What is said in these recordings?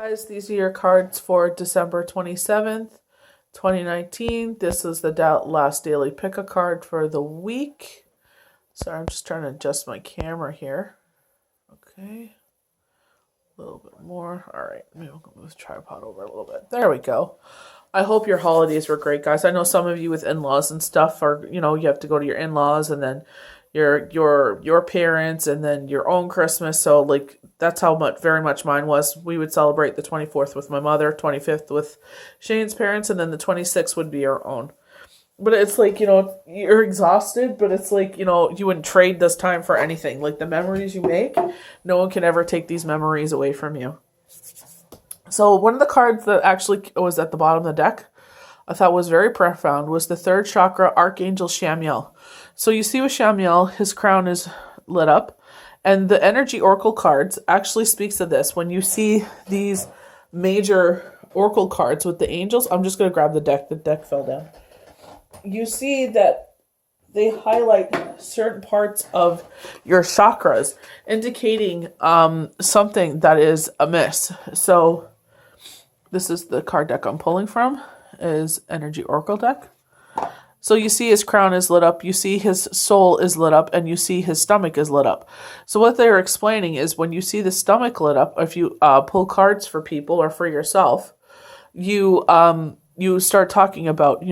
Guys, these are your cards for December 27th, 2019. This is the last daily pick a card for the week. Sorry, I'm just trying to adjust my camera here. Okay. A little bit more. All right. Maybe I'll move the tripod over a little bit. There we go. I hope your holidays were great, guys. I know some of you with in-laws and stuff are, you have to go to your in-laws and then your parents and then your own Christmas. So that's how very much mine was. We would celebrate the 24th with my mother, 25th with Shane's parents, and then the 26th would be our own. But it's you're exhausted, but it's you wouldn't trade this time for anything. Like the memories you make, no one can ever take these memories away from you. So one of the cards that actually was at the bottom of the deck, I thought was very profound, was the third chakra, Archangel Shamiel. So you see with Shamiel, his crown is lit up, and the energy oracle cards actually speaks of this. When you see these major oracle cards with the angels, I'm just going to grab the deck. The deck fell down. You see that they highlight certain parts of your chakras, indicating something that is amiss. So this is the card deck I'm pulling from, is Energy Oracle deck. So you see his crown is lit up, you see his soul is lit up, and you see his stomach is lit up. So what they're explaining is when you see the stomach lit up, if you pull cards for people or for yourself, you start talking about,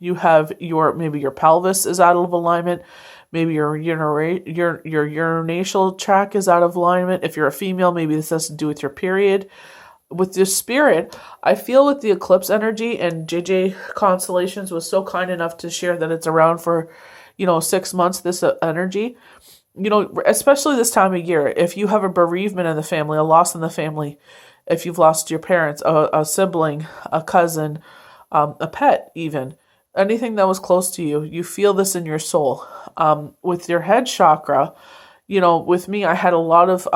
you have maybe your pelvis is out of alignment, maybe your urination tract is out of alignment. If you're a female, maybe this has to do with your period. With the spirit, I feel with the eclipse energy, and JJ Constellations was so kind enough to share that it's around for, 6 months, this energy, especially this time of year, if you have a bereavement in the family, a loss in the family, if you've lost your parents, a sibling, a cousin, a pet even, anything that was close to you, you feel this in your soul. With your head chakra, with me, I had a lot of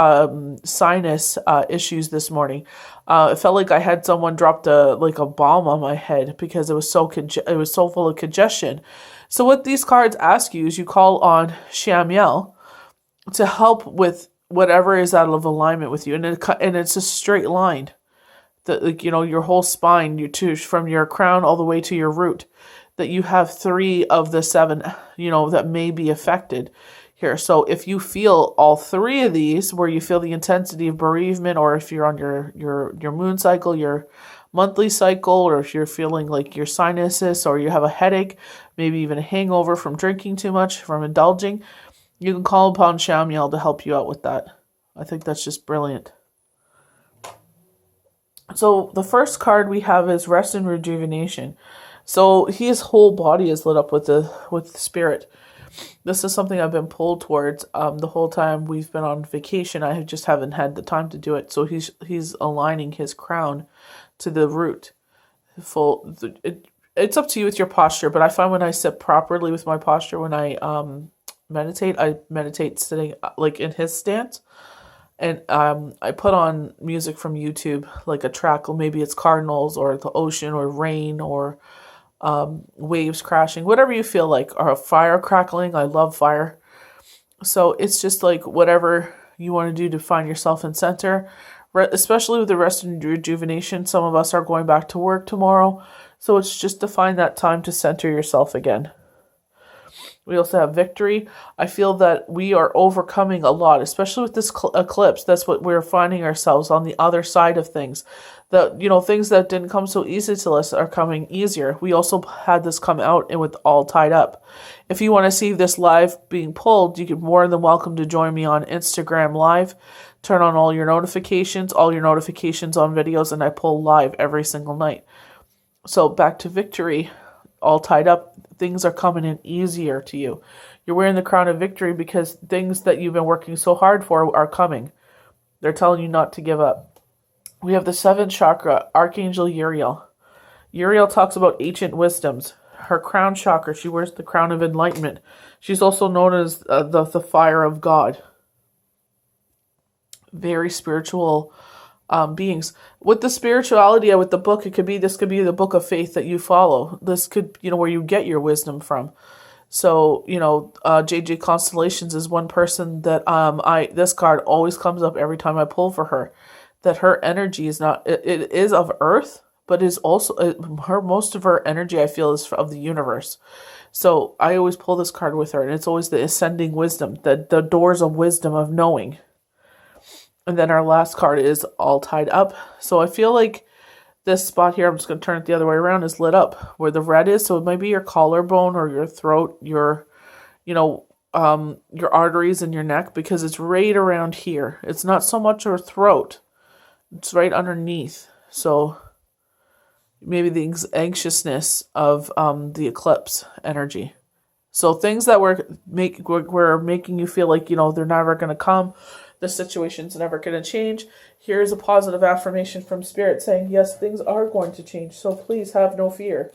sinus issues this morning. It felt like I had someone dropped a bomb on my head because it was so full of congestion. So what these cards ask you is you call on Shamiel to help with whatever is out of alignment with you, and it's a straight line. That your whole spine, from your crown all the way to your root, that you have 3 of the 7, that may be affected here. So if you feel all 3 of these, where you feel the intensity of bereavement, or if you're on your moon cycle, your monthly cycle, or if you're feeling like your sinuses, or you have a headache, maybe even a hangover from drinking too much, from indulging, you can call upon Shamiel to help you out with that. I think that's just brilliant. So the first card we have is Rest and Rejuvenation. So his whole body is lit up with the spirit. This is something I've been pulled towards the whole time we've been on vacation. I just haven't had the time to do it. So he's aligning his crown to the root. It's up to you with your posture, but I find when I sit properly with my posture, when I meditate sitting in his stance. And I put on music from YouTube, like a track, or maybe it's cardinals or the ocean or rain or waves crashing, whatever you feel like, or a fire crackling. I love fire. So it's just whatever you want to do to find yourself in center, especially with the rest and rejuvenation. Some of us are going back to work tomorrow. So it's just to find that time to center yourself again. We also have Victory. I feel that we are overcoming a lot, especially with this eclipse. That's what we're finding ourselves on the other side of things. Things that didn't come so easy to us are coming easier. We also had this come out and with All Tied Up. If you want to see this live being pulled, you're more than welcome to join me on Instagram Live. Turn on all your notifications on videos, and I pull live every single night. So back to Victory. All Tied Up. Things are coming in easier to you. You're wearing the crown of victory because things that you've been working so hard for are coming. They're telling you not to give up. We have the 7th chakra, Archangel Uriel. Uriel talks about ancient wisdoms. Her crown chakra, she wears the crown of enlightenment. She's also known as the fire of God. Very spiritual beings. With the spirituality, with the book, this could be the book of faith that you follow. This could, where you get your wisdom from. So, JJ Constellations is one person that this card always comes up every time I pull for her. that her energy is not, it is of earth, but is also most of her energy, I feel, is of the universe. So I always pull this card with her, and it's always the ascending wisdom, the doors of wisdom, of knowing. And then our last card is all tied up. So I feel like this spot here, I'm just going to turn it the other way around, is lit up where the red is. So it might be your collarbone or your throat, your arteries in your neck, because it's right around here. It's not so much your throat. It's right underneath. So maybe the anxiousness of the eclipse energy. So things that were making you feel like, they're never going to come. The situation's never going to change. Here's a positive affirmation from Spirit saying, yes, things are going to change. So please have no fear.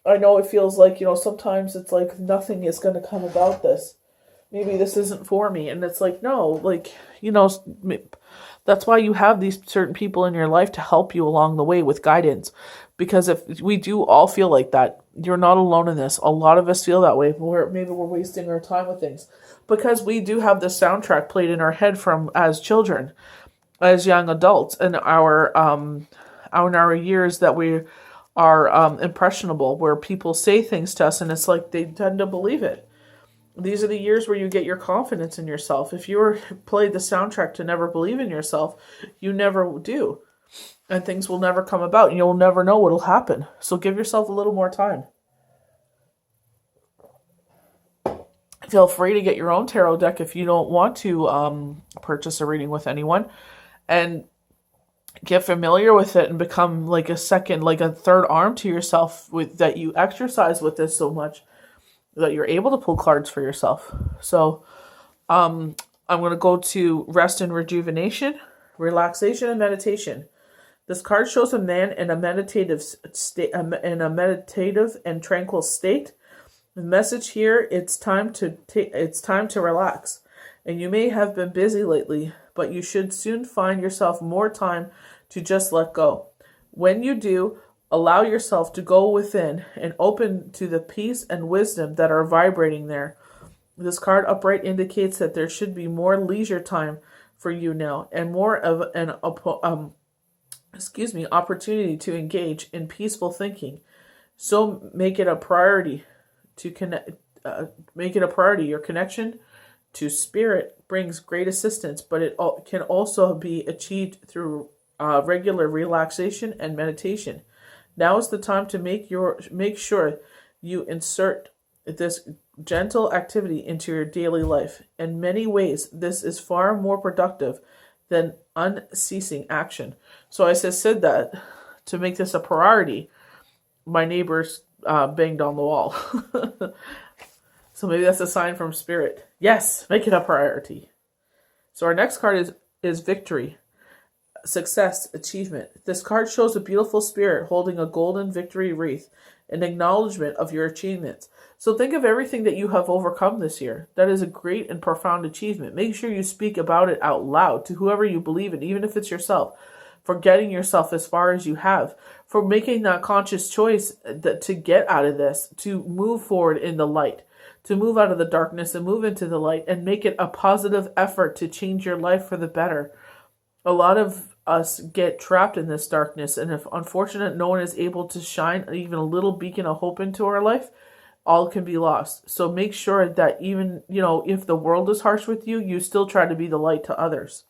I know it feels like, sometimes it's like nothing is going to come about this. Maybe this isn't for me. And it's like, no, that's why you have these certain people in your life to help you along the way with guidance. Because if we do all feel like that, you're not alone in this. A lot of us feel that way. Maybe we're wasting our time with things. Because we do have this soundtrack played in our head from as children, as young adults, and our years that we are impressionable, where people say things to us and it's like they tend to believe it. These are the years where you get your confidence in yourself. If you were played the soundtrack to never believe in yourself, you never do. And things will never come about, and you'll never know what'll happen. So give yourself a little more time. Feel free to get your own tarot deck if you don't want to purchase a reading with anyone. And get familiar with it and become like a third arm to yourself, with that you exercise with this so much that you're able to pull cards for yourself. So I'm going to go to rest and rejuvenation, relaxation, and meditation. This card shows a man in a meditative state, and tranquil state. The message here: it's time to relax. And you may have been busy lately, but you should soon find yourself more time to just let go. When you do, allow yourself to go within and open to the peace and wisdom that are vibrating there. This card upright indicates that there should be more leisure time for you now, and more of an opportunity to engage in peaceful thinking. So make it a priority to connect. Your connection to spirit brings great assistance, but it can also be achieved through regular relaxation and meditation. Now is the time to make sure you insert this gentle activity into your daily life. In many ways, this is far more productive than unceasing action. So I said that to make this a priority, my neighbors banged on the wall. So maybe that's a sign from Spirit. Yes, make it a priority. So our next card is victory, success, achievement. This card shows a beautiful spirit holding a golden victory wreath, an acknowledgement of your achievements. So think of everything that you have overcome this year. That is a great and profound achievement. Make sure you speak about it out loud to whoever you believe in, even if it's yourself. For getting yourself as far as you have, for making that conscious choice to get out of this, to move forward in the light, to move out of the darkness and move into the light, and make it a positive effort to change your life for the better. A lot of us get trapped in this darkness, and if unfortunate no one is able to shine even a little beacon of hope into our life, all can be lost. So make sure that even, if the world is harsh with you, you still try to be the light to others.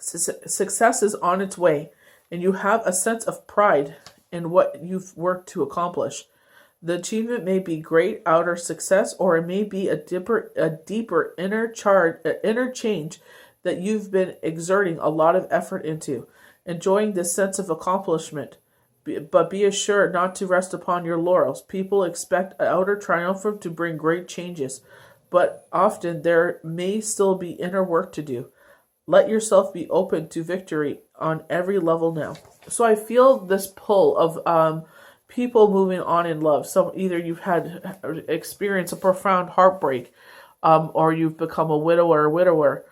Success is on its way, and you have a sense of pride in what you've worked to accomplish. The achievement may be great outer success, or it may be a deeper inner change that you've been exerting a lot of effort into, enjoying this sense of accomplishment. But be assured not to rest upon your laurels. People expect outer triumph to bring great changes, but often there may still be inner work to do. Let yourself be open to victory on every level now. So I feel this pull of people moving on in love. So either you've had experienced a profound heartbreak, or you've become a widower or widower.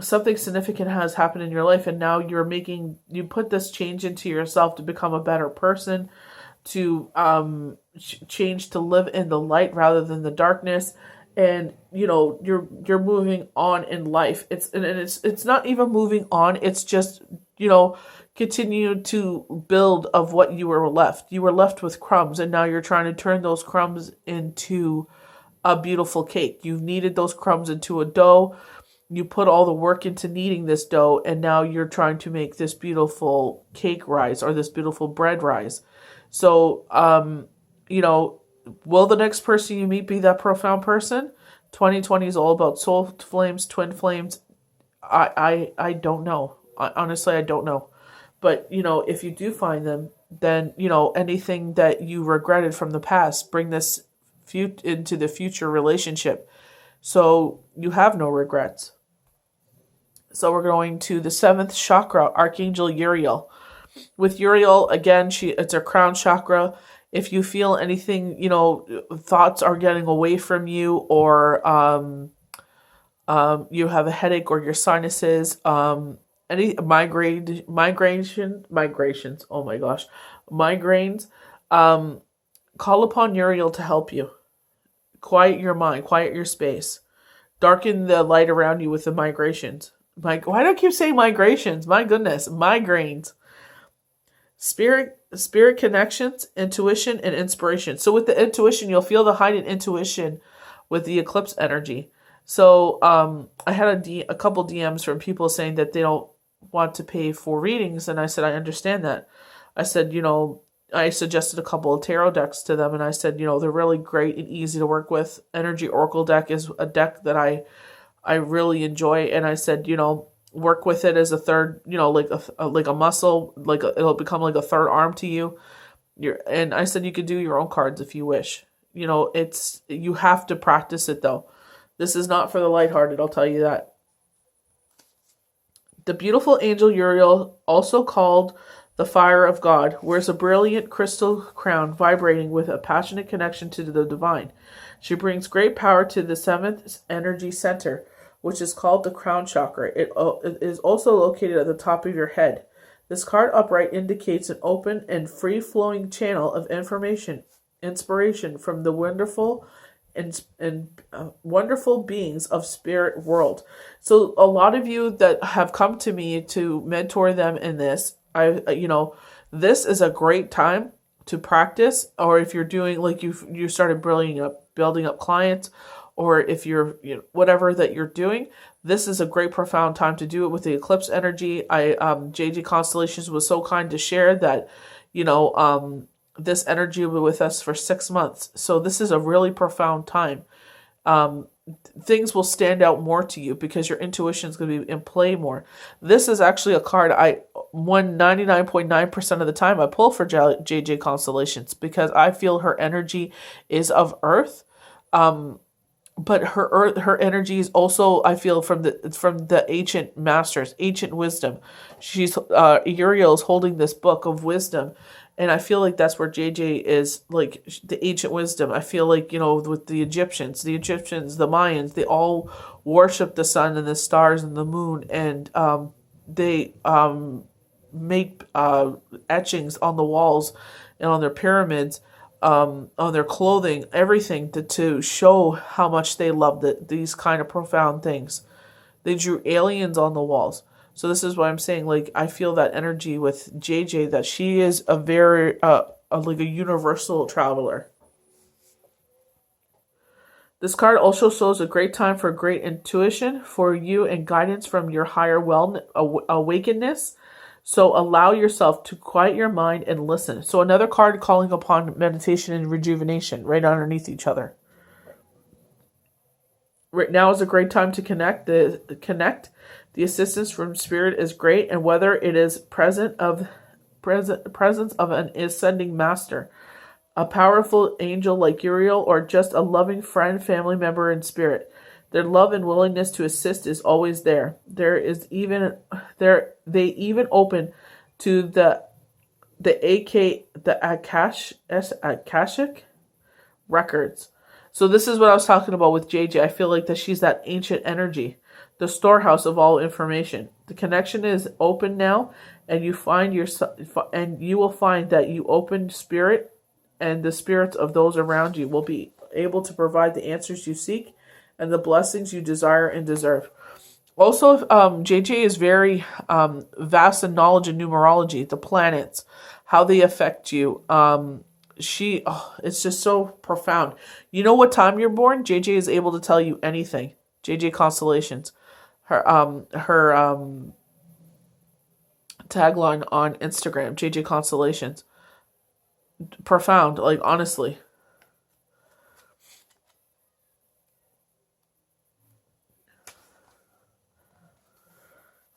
Something significant has happened in your life, and now you put this change into yourself to become a better person, to change to live in the light rather than the darkness. and you're moving on in life. It's not even moving on, it's just continue to build of what you were left with crumbs, and now you're trying to turn those crumbs into a beautiful cake. You've kneaded those crumbs into a dough. You put all the work into kneading this dough, and now you're trying to make this beautiful cake rise, or this beautiful bread rise. So will the next person you meet be that profound person? 2020 is all about soul flames, twin flames. I don't know. Honestly, I don't know. But, if you do find them, then, anything that you regretted from the past, bring this into the future relationship. So you have no regrets. So we're going to the 7th chakra, Archangel Uriel. With Uriel, again, it's a crown chakra. If you feel anything, thoughts are getting away from you, or you have a headache, or your sinuses, any migrations, oh my gosh, migraines, call upon Uriel to help you. Quiet your mind, quiet your space. Darken the light around you with the migrations. Why do I keep saying migrations? My goodness, migraines. Spirit connections, intuition, and inspiration. So with the intuition, you'll feel the heightened intuition with the eclipse energy. So I had a couple DMs from people saying that they don't want to pay for readings, and I said, I understand that. I said, I suggested a couple of tarot decks to them, and I said, they're really great and easy to work with. Energy Oracle deck is a deck that I really enjoy, and I said, work with it as a third, like a muscle, it'll become like a third arm to you. And I said you could do your own cards if you wish. You have to practice it though. This is not for the lighthearted, I'll tell you that. The beautiful angel Uriel, also called the fire of God, wears a brilliant crystal crown vibrating with a passionate connection to the divine. She brings great power to the 7th energy center, which is called the crown chakra. It is also located at the top of your head. This card upright indicates an open and free-flowing channel of inspiration from the wonderful wonderful beings of spirit world. So a lot of you that have come to me to mentor them in this, this is a great time to practice. Or if you're doing, like, you started building up clients, or if you're whatever that you're doing, this is a great profound time to do it with the eclipse energy. JJ Constellations was so kind to share that this energy will be with us for 6 months. So this is a really profound time. Things will stand out more to you because your intuition is going to be in play more. This is actually a card I won 99.9% of the time I pull for JJ Constellations, because I feel her energy is of earth. But her energy is also, I feel, from the ancient masters, ancient wisdom. Uriel is holding this book of wisdom, and I feel like that's where JJ is, like the ancient wisdom. I feel like, with the Egyptians, the Mayans, they all worship the sun and the stars and the moon, and they make etchings on the walls and on their pyramids, on their clothing, everything to show how much they love these kind of profound things. They drew aliens on the walls. So this is what I'm saying. Like, I feel that energy with JJ, that she is a very like a universal traveler. This card also shows a great time for great intuition for you and guidance from your higher awakenedness. So allow yourself to quiet your mind and listen. So another card calling upon meditation and rejuvenation right underneath each other. Right now is a great time to connect. The assistance from spirit is great, and whether it is presence of an ascending master, a powerful angel like Uriel, or just a loving friend, family member in spirit, their love and willingness to assist is always there. They even open to the Akashic records. So this is what I was talking about with JJ. I feel like that she's that ancient energy, the storehouse of all information. The connection is open now, and you will find that you open spirit, and the spirits of those around you will be able to provide the answers you seek and the blessings you desire and deserve. Also, JJ is very vast in knowledge in numerology, the planets, how they affect you. It's just so profound. You know what time you're born? JJ is able to tell you anything. JJ Constellations. Her tagline on Instagram, JJ Constellations. Profound, like, honestly.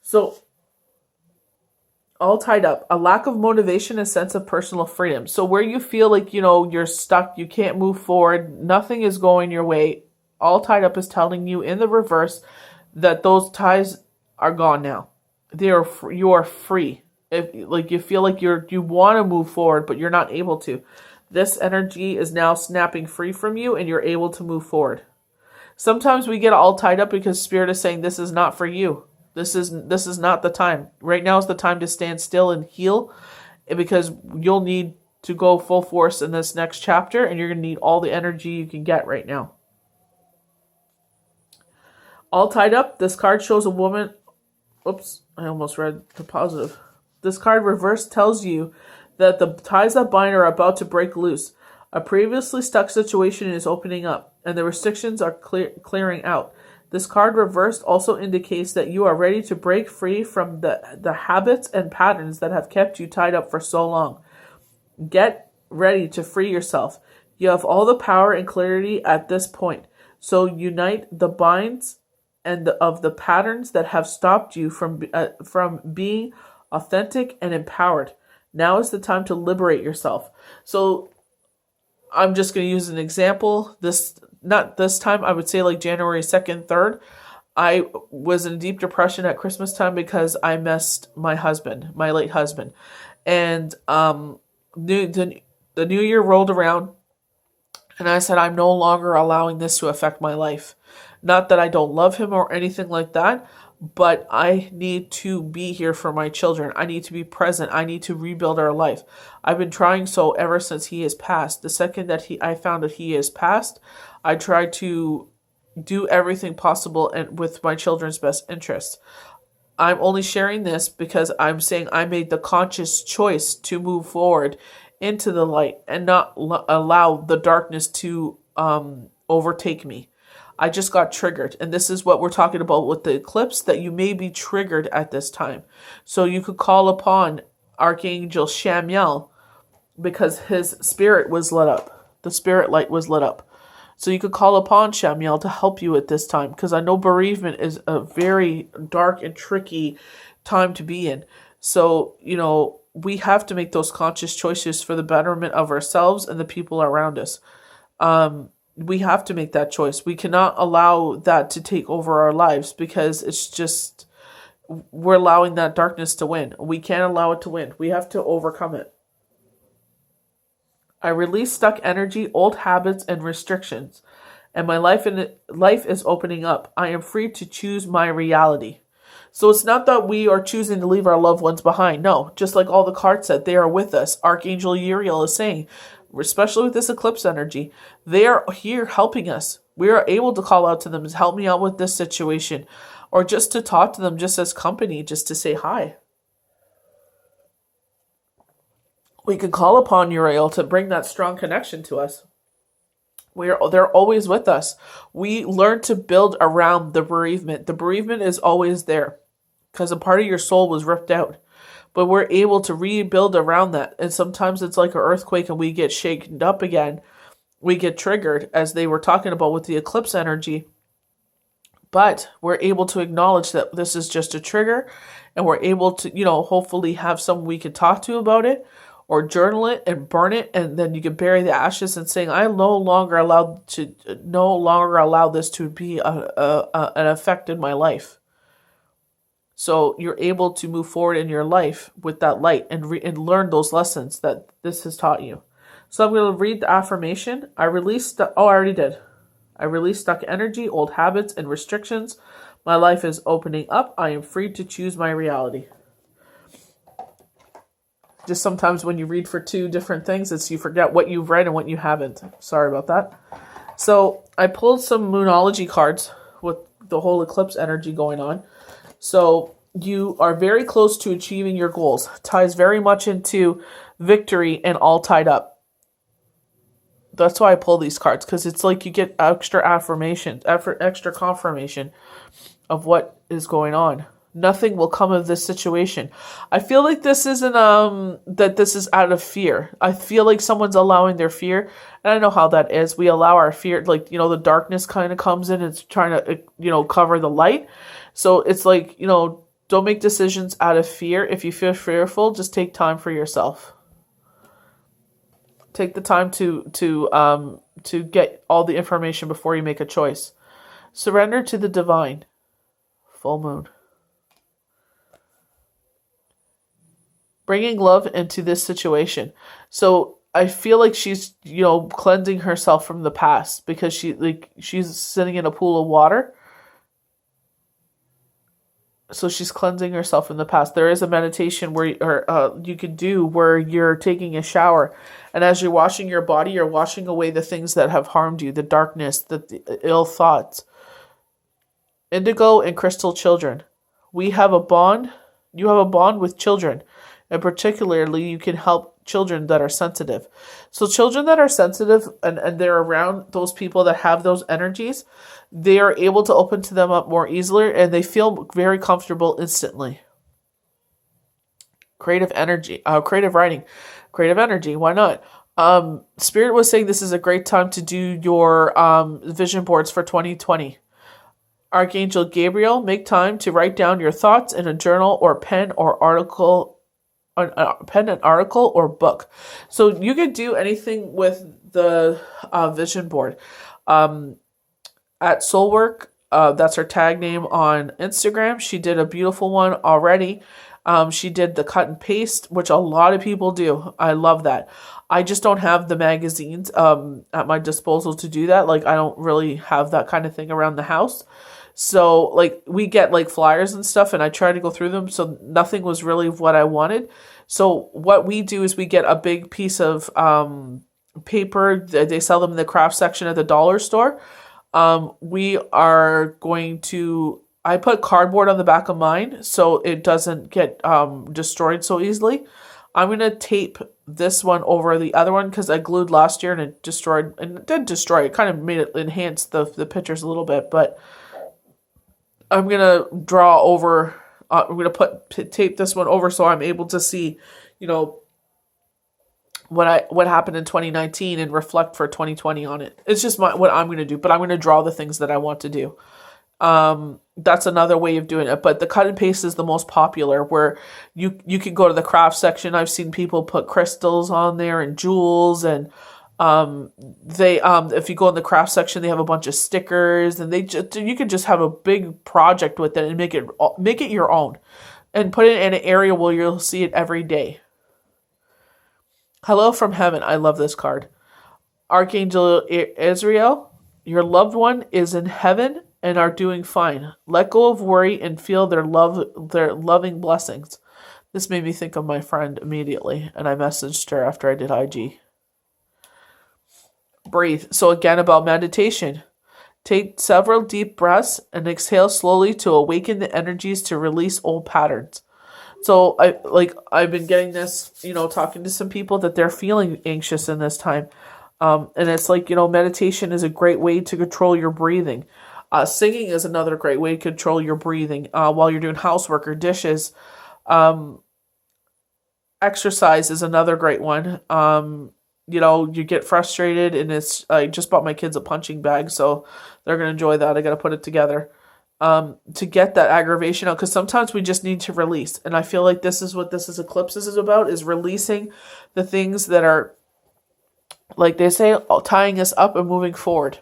So, all tied up. A lack of motivation, a sense of personal freedom. So where you feel like, you're stuck, you can't move forward, nothing is going your way, all tied up is telling you in the reverse that those ties are gone now. You are free. If like you feel like you want to move forward, but you're not able to, this energy is now snapping free from you and you're able to move forward. Sometimes we get all tied up because Spirit is saying this is not for you. This is not the time. Right now is the time to stand still and heal, because you'll need to go full force in this next chapter, and you're going to need all the energy you can get right now. All tied up, this card shows a woman. Oops, I almost read the positive. This card reverse tells you that the ties that bind are about to break loose. A previously stuck situation is opening up, and the restrictions are clearing out. This card reversed also indicates that you are ready to break free from the habits and patterns that have kept you tied up for so long. Get ready to free yourself. You have all the power and clarity at this point. So unite the binds of the patterns that have stopped you from being authentic and empowered. Now is the time to liberate yourself. So I'm just going to use an example. Not this time, I would say like January 2nd, 3rd. I was in deep depression at Christmas time because I missed my husband, my late husband. And the new year rolled around, and I said, I'm no longer allowing this to affect my life. Not that I don't love him or anything like that, but I need to be here for my children. I need to be present. I need to rebuild our life. I've been trying so ever since he has passed. The second that I found that he has passed, I tried to do everything possible and with my children's best interests. I'm only sharing this because I'm saying I made the conscious choice to move forward into the light and not allow the darkness to overtake me. I just got triggered. And this is what we're talking about with the eclipse, that you may be triggered at this time. So you could call upon Archangel Shamiel because his spirit was lit up. The spirit light was lit up. So you could call upon Shamiel to help you at this time, because I know bereavement is a very dark and tricky time to be in. So, we have to make those conscious choices for the betterment of ourselves and the people around us. We have to make that choice. We cannot allow that to take over our lives, because it's just, we're allowing that darkness to win. We can't allow it to win. We have to overcome it. I release stuck energy, old habits, and restrictions, and my life is opening up. I am free to choose my reality. So it's not that we are choosing to leave our loved ones behind. No, just like all the cards said, they are with us. Archangel Uriel is saying, especially with this eclipse energy, they are here helping us. We are able to call out to them, help me out with this situation, or just to talk to them just as company, just to say hi. We can call upon Uriel to bring that strong connection to us. They're always with us. We learn to build around the bereavement. The bereavement is always there because a part of your soul was ripped out. But we're able to rebuild around that. And sometimes it's like an earthquake and we get shaken up again. We get triggered, as they were talking about with the eclipse energy. But we're able to acknowledge that this is just a trigger, and we're able to, hopefully have someone we can talk to about it, or journal it and burn it, and then you can bury the ashes and saying, I no longer allow this to be an effect in my life. So you're able to move forward in your life with that light and learn those lessons that this has taught you. So I'm going to read the affirmation. I already did. I release stuck energy, old habits, and restrictions. My life is opening up. I am free to choose my reality. Just sometimes when you read for two different things, you forget what you've read and what you haven't. Sorry about that. So I pulled some Moonology cards with the whole eclipse energy going on. So you are very close to achieving your goals. Ties very much into victory and all tied up. That's why I pull these cards, because it's like you get extra affirmation, extra confirmation of what is going on. Nothing will come of this situation. I feel like this isn't that this is out of fear. I feel like someone's allowing their fear, and I know how that is. We allow our fear, like, the darkness kind of comes in. It's trying to cover the light. So it's like, don't make decisions out of fear. If you feel fearful, just take time for yourself. Take the time to get all the information before you make a choice. Surrender to the divine. Full moon. Bringing love into this situation. So I feel like she's, cleansing herself from the past, because she's sitting in a pool of water. So she's cleansing herself from the past. There is a meditation where you could do where you're taking a shower, and as you're washing your body, you're washing away the things that have harmed you, the darkness, the ill thoughts. Indigo and crystal children. We have a bond. You have a bond with children, and particularly you can help children that are sensitive. So children that are sensitive and they're around those people that have those energies, they are able to open to them up more easily, and they feel very comfortable instantly. Creative energy, creative writing, creative energy. Why not? Spirit was saying this is a great time to do your vision boards for 2020. Archangel Gabriel, make time to write down your thoughts in a journal or pen or article. An article or book. So you could do anything with the vision board. At Soulwork, that's her tag name on Instagram. She did a beautiful one already. She did the cut and paste, which a lot of people do. I love that. I just don't have the magazines at my disposal to do that. Like, I don't really have that kind of thing around the house. So, like, we get, like, flyers and stuff, and I try to go through them, so nothing was really what I wanted. So what we do is we get a big piece of paper. They sell them in the craft section at the dollar store. We are going to... I put cardboard on the back of mine so it doesn't get destroyed so easily. I'm going to tape this one over the other one because I glued last year and it destroyed. And it did destroy. It kind of made it enhance the pictures a little bit, but... I'm going to draw over, I'm going to tape this one over so I'm able to see, what happened in 2019 and reflect for 2020 on it. It's just what I'm going to do, but I'm going to draw the things that I want to do. That's another way of doing it, but the cut and paste is the most popular, where you can go to the craft section. I've seen people put crystals on there and jewels, and if you go in the craft section, they have a bunch of stickers, and you can just have a big project with it and make it your own, and put it in an area where you'll see it every day. Hello from heaven. I love this card. Archangel Israel, your loved one is in heaven and are doing fine. Let go of worry and feel their loving blessings. This made me think of my friend immediately, and I messaged her after I did IG. Breathe. So again, about meditation. Take several deep breaths and exhale slowly to awaken the energies to release old patterns. So I've been getting this, talking to some people that they're feeling anxious in this time. And it's like, meditation is a great way to control your breathing. Singing is another great way to control your breathing while you're doing housework or dishes. Exercise is another great one. You get frustrated, and I just bought my kids a punching bag, so they're going to enjoy that. I got to put it together to get that aggravation out, because sometimes we just need to release. And I feel like this is what this eclipse is about, is releasing the things that are, like they say, tying us up and moving forward.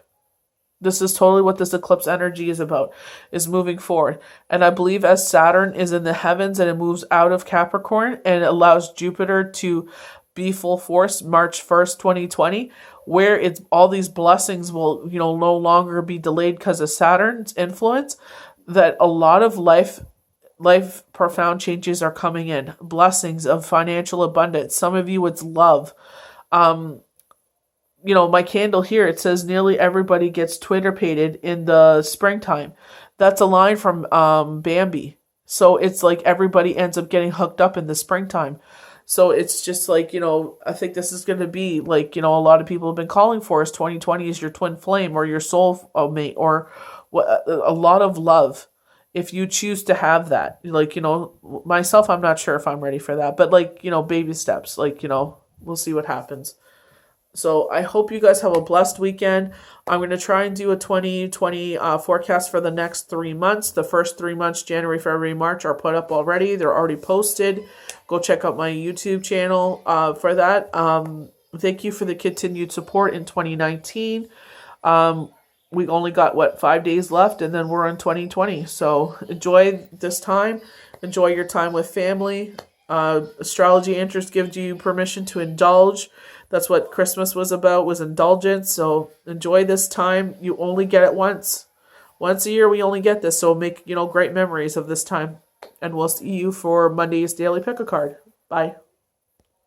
This is totally what this eclipse energy is about, is moving forward. And I believe as Saturn is in the heavens and it moves out of Capricorn and it allows Jupiter to be full force March 1st, 2020, where it's all these blessings will, no longer be delayed because of Saturn's influence, that a lot of life profound changes are coming in. Blessings of financial abundance. Some of you, it's love. my candle here, it says nearly everybody gets twitterpated in the springtime. That's a line from Bambi. So it's like everybody ends up getting hooked up in the springtime. So it's just like, I think this is going to be like, a lot of people have been calling for us. 2020 is your twin flame or your soul mate or a lot of love. If you choose to have that, like, myself, I'm not sure if I'm ready for that, but like, baby steps, like, we'll see what happens. So I hope you guys have a blessed weekend. I'm going to try and do a 2020 forecast for the next 3 months. The first 3 months, January, February, March, are put up already. They're already posted. Go check out my YouTube channel for that. Thank you for the continued support in 2019. We only got, 5 days left, and then we're in 2020. So enjoy this time. Enjoy your time with family. Astrology interest gives you permission to indulge. That's what Christmas was about, was indulgence. So enjoy this time. You only get it once. Once a year we only get this. So make, great memories of this time. And we'll see you for Monday's Daily Pick a Card. Bye.